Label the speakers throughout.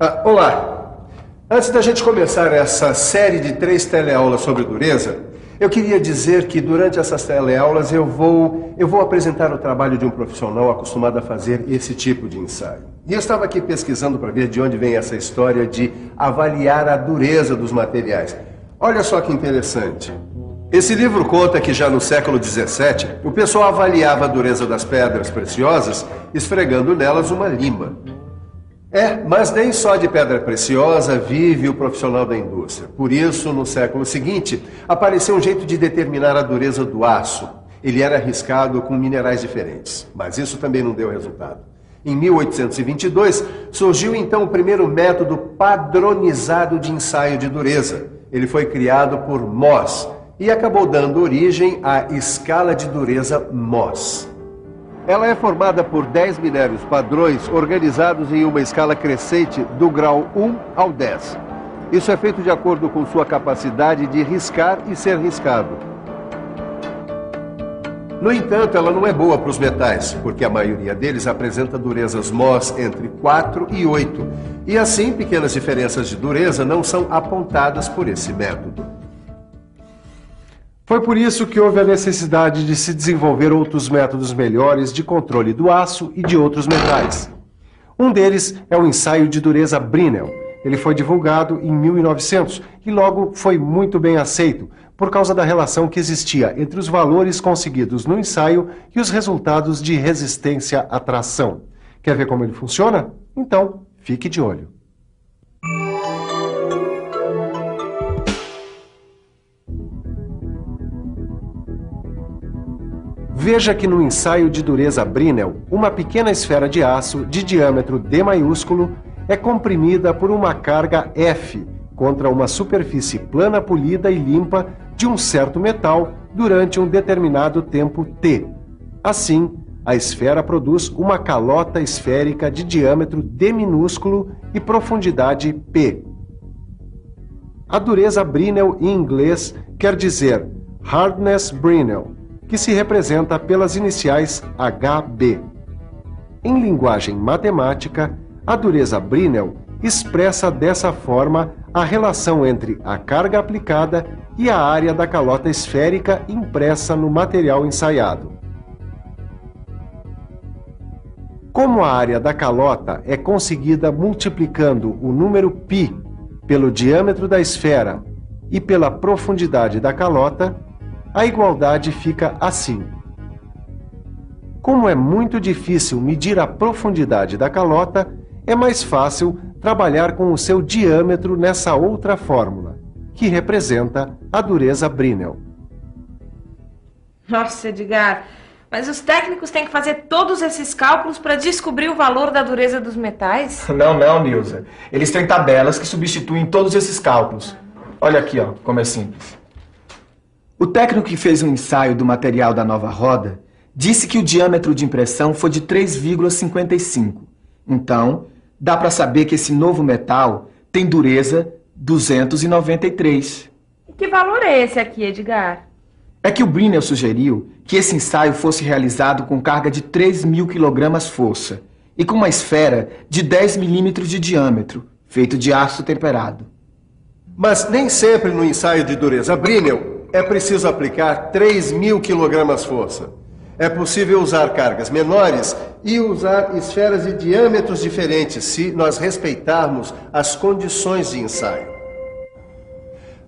Speaker 1: Olá! Antes da gente começar essa série de 3 teleaulas sobre dureza, eu queria dizer que durante essas teleaulas eu vou apresentar o trabalho de um profissional acostumado a fazer esse tipo de ensaio. E eu estava aqui pesquisando para ver de onde vem essa história de avaliar a dureza dos materiais. Olha só que interessante. Esse livro conta que já no século XVII, o pessoal avaliava a dureza das pedras preciosas esfregando nelas uma lima. Mas nem só de pedra preciosa vive o profissional da indústria. Por isso, no século seguinte, apareceu um jeito de determinar a dureza do aço. Ele era riscado com minerais diferentes, mas isso também não deu resultado. Em 1822, surgiu então o primeiro método padronizado de ensaio de dureza. Ele foi criado por Mohs e acabou dando origem à escala de dureza Mohs. Ela é formada por 10 minérios padrões organizados em uma escala crescente do grau 1 ao 10. Isso é feito de acordo com sua capacidade de riscar e ser riscado. No entanto, ela não é boa para os metais, porque a maioria deles apresenta durezas Mohs entre 4 e 8. E assim, pequenas diferenças de dureza não são apontadas por esse método. Foi por isso que houve a necessidade de se desenvolver outros métodos melhores de controle do aço e de outros metais. Um deles é o ensaio de dureza Brinell. Ele foi divulgado em 1900 e logo foi muito bem aceito, por causa da relação que existia entre os valores conseguidos no ensaio e os resultados de resistência à tração. Quer ver como ele funciona? Então, fique de olho. Veja que no ensaio de dureza Brinell, uma pequena esfera de aço de diâmetro D maiúsculo é comprimida por uma carga F contra uma superfície plana polida e limpa de um certo metal durante um determinado tempo T. Assim, a esfera produz uma calota esférica de diâmetro D minúsculo e profundidade P. A dureza Brinell em inglês quer dizer Hardness Brinell, que se representa pelas iniciais HB. Em linguagem matemática, a dureza Brinell expressa dessa forma a relação entre a carga aplicada e a área da calota esférica impressa no material ensaiado. Como a área da calota é conseguida multiplicando o número π pelo diâmetro da esfera e pela profundidade da calota, a igualdade fica assim. Como é muito difícil medir a profundidade da calota, é mais fácil trabalhar com o seu diâmetro nessa outra fórmula, que representa a dureza Brinell.
Speaker 2: Nossa, Edgar, mas os técnicos têm que fazer todos esses cálculos para descobrir o valor da dureza dos metais?
Speaker 3: Não, Nilza. Eles têm tabelas que substituem todos esses cálculos. Olha aqui, como é simples. O técnico que fez um ensaio do material da nova roda disse que o diâmetro de impressão foi de 3,55. Então, dá para saber que esse novo metal tem dureza 293.
Speaker 2: Que valor é esse aqui, Edgar?
Speaker 3: É que o Brinell sugeriu que esse ensaio fosse realizado com carga de 3.000 kg-força e com uma esfera de 10 milímetros de diâmetro, feito de aço temperado.
Speaker 1: Mas nem sempre no ensaio de dureza Brinell é preciso aplicar 3.000 kg-força. É possível usar cargas menores e usar esferas de diâmetros diferentes, se nós respeitarmos as condições de ensaio.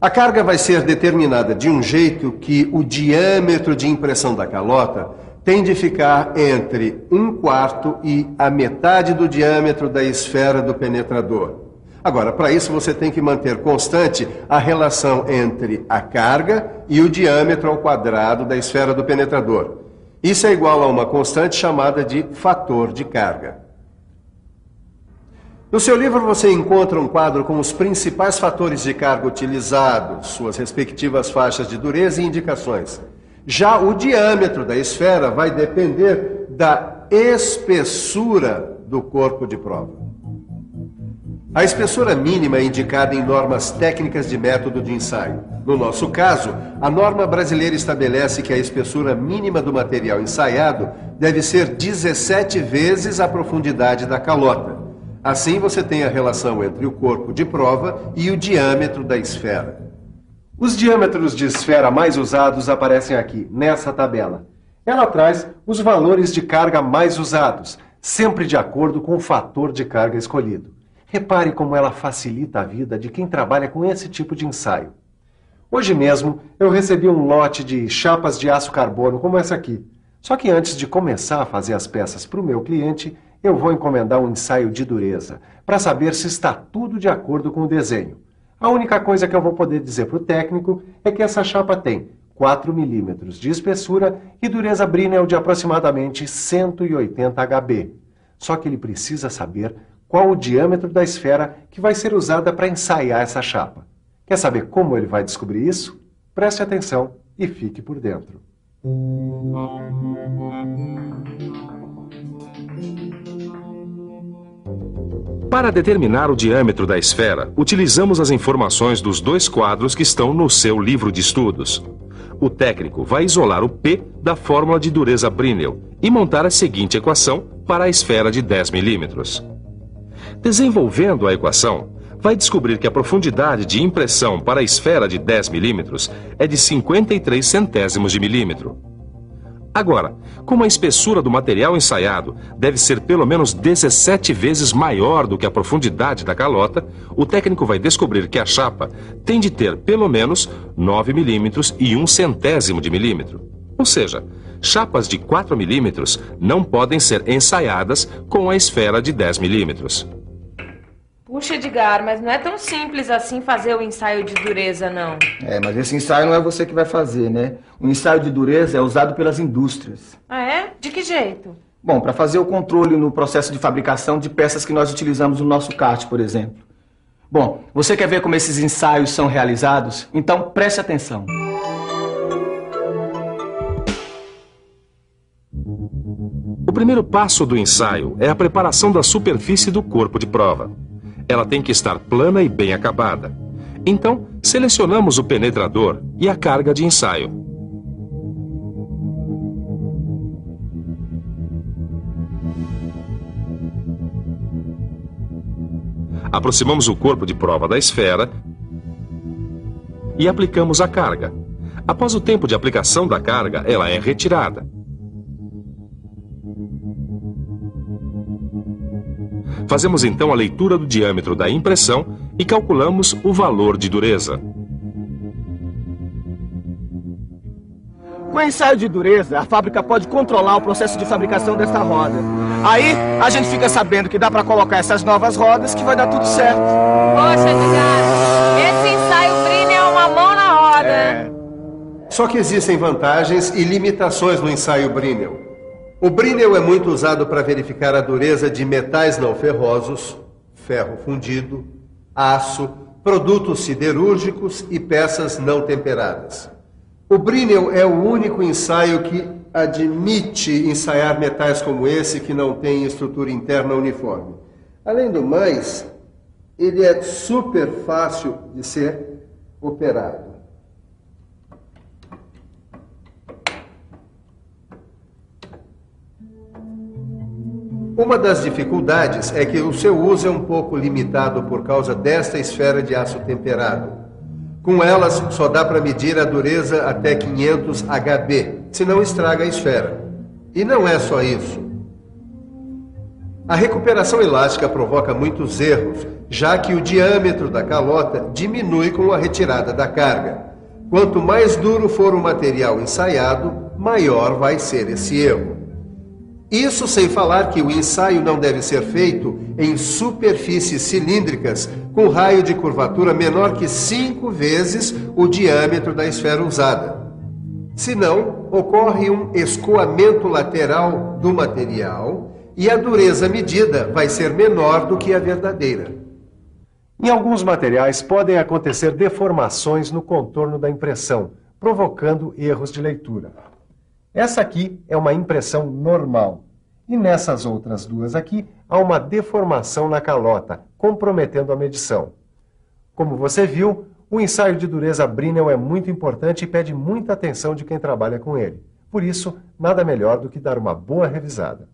Speaker 1: A carga vai ser determinada de um jeito que o diâmetro de impressão da calota tem de ficar entre 1/4 e a metade do diâmetro da esfera do penetrador. Agora, para isso você tem que manter constante a relação entre a carga e o diâmetro ao quadrado da esfera do penetrador. Isso é igual a uma constante chamada de fator de carga. No seu livro você encontra um quadro com os principais fatores de carga utilizados, suas respectivas faixas de dureza e indicações. Já o diâmetro da esfera vai depender da espessura do corpo de prova. A espessura mínima é indicada em normas técnicas de método de ensaio. No nosso caso, a norma brasileira estabelece que a espessura mínima do material ensaiado deve ser 17 vezes a profundidade da calota. Assim você tem a relação entre o corpo de prova e o diâmetro da esfera. Os diâmetros de esfera mais usados aparecem aqui, nessa tabela. Ela traz os valores de carga mais usados, sempre de acordo com o fator de carga escolhido. Repare como ela facilita a vida de quem trabalha com esse tipo de ensaio. Hoje mesmo eu recebi um lote de chapas de aço carbono como essa aqui. Só que antes de começar a fazer as peças para o meu cliente, eu vou encomendar um ensaio de dureza, para saber se está tudo de acordo com o desenho. A única coisa que eu vou poder dizer para o técnico é que essa chapa tem 4 milímetros de espessura e dureza Brinell de aproximadamente 180 HB. Só que ele precisa saber qual o diâmetro da esfera que vai ser usada para ensaiar essa chapa. Quer saber como ele vai descobrir isso? Preste atenção e fique por dentro.
Speaker 4: Para determinar o diâmetro da esfera, utilizamos as informações dos 2 quadros que estão no seu livro de estudos. O técnico vai isolar o P da fórmula de dureza Brinell e montar a seguinte equação para a esfera de 10 milímetros. Desenvolvendo a equação, vai descobrir que a profundidade de impressão para a esfera de 10 milímetros é de 53 centésimos de milímetro. Agora, como a espessura do material ensaiado deve ser pelo menos 17 vezes maior do que a profundidade da calota, o técnico vai descobrir que a chapa tem de ter pelo menos 9 milímetros e 1 centésimo de milímetro. Ou seja, chapas de 4 milímetros não podem ser ensaiadas com a esfera de 10 milímetros.
Speaker 2: Puxa, Edgar, mas não é tão simples assim fazer o ensaio de dureza, não.
Speaker 3: Mas esse ensaio não é você que vai fazer, né? O ensaio de dureza é usado pelas indústrias.
Speaker 2: Ah, é? De que jeito?
Speaker 3: Bom, para fazer o controle no processo de fabricação de peças que nós utilizamos no nosso kart, por exemplo. Bom, você quer ver como esses ensaios são realizados? Então, preste atenção.
Speaker 4: O primeiro passo do ensaio é a preparação da superfície do corpo de prova. Ela tem que estar plana e bem acabada. Então, selecionamos o penetrador e a carga de ensaio. Aproximamos o corpo de prova da esfera e aplicamos a carga. Após o tempo de aplicação da carga, ela é retirada. Fazemos então a leitura do diâmetro da impressão e calculamos o valor de dureza.
Speaker 3: Com o ensaio de dureza, a fábrica pode controlar o processo de fabricação desta roda. Aí, a gente fica sabendo que dá para colocar essas novas rodas que vai dar tudo certo.
Speaker 2: Poxa, Edgar, esse ensaio Brinell é uma mão na roda.
Speaker 1: Só que existem vantagens e limitações no ensaio Brinell. O Brinell é muito usado para verificar a dureza de metais não ferrosos, ferro fundido, aço, produtos siderúrgicos e peças não temperadas. O Brinell é o único ensaio que admite ensaiar metais como esse que não tem estrutura interna uniforme. Além do mais, ele é super fácil de ser operado. Uma das dificuldades é que o seu uso é um pouco limitado por causa desta esfera de aço temperado. Com elas, só dá para medir a dureza até 500 HB, senão estraga a esfera. E não é só isso. A recuperação elástica provoca muitos erros, já que o diâmetro da calota diminui com a retirada da carga. Quanto mais duro for o material ensaiado, maior vai ser esse erro. Isso sem falar que o ensaio não deve ser feito em superfícies cilíndricas com raio de curvatura menor que 5 vezes o diâmetro da esfera usada. Senão, ocorre um escoamento lateral do material e a dureza medida vai ser menor do que a verdadeira.
Speaker 5: Em alguns materiais podem acontecer deformações no contorno da impressão, provocando erros de leitura. Essa aqui é uma impressão normal. E nessas outras duas aqui, há uma deformação na calota, comprometendo a medição. Como você viu, o ensaio de dureza Brinell é muito importante e pede muita atenção de quem trabalha com ele. Por isso, nada melhor do que dar uma boa revisada.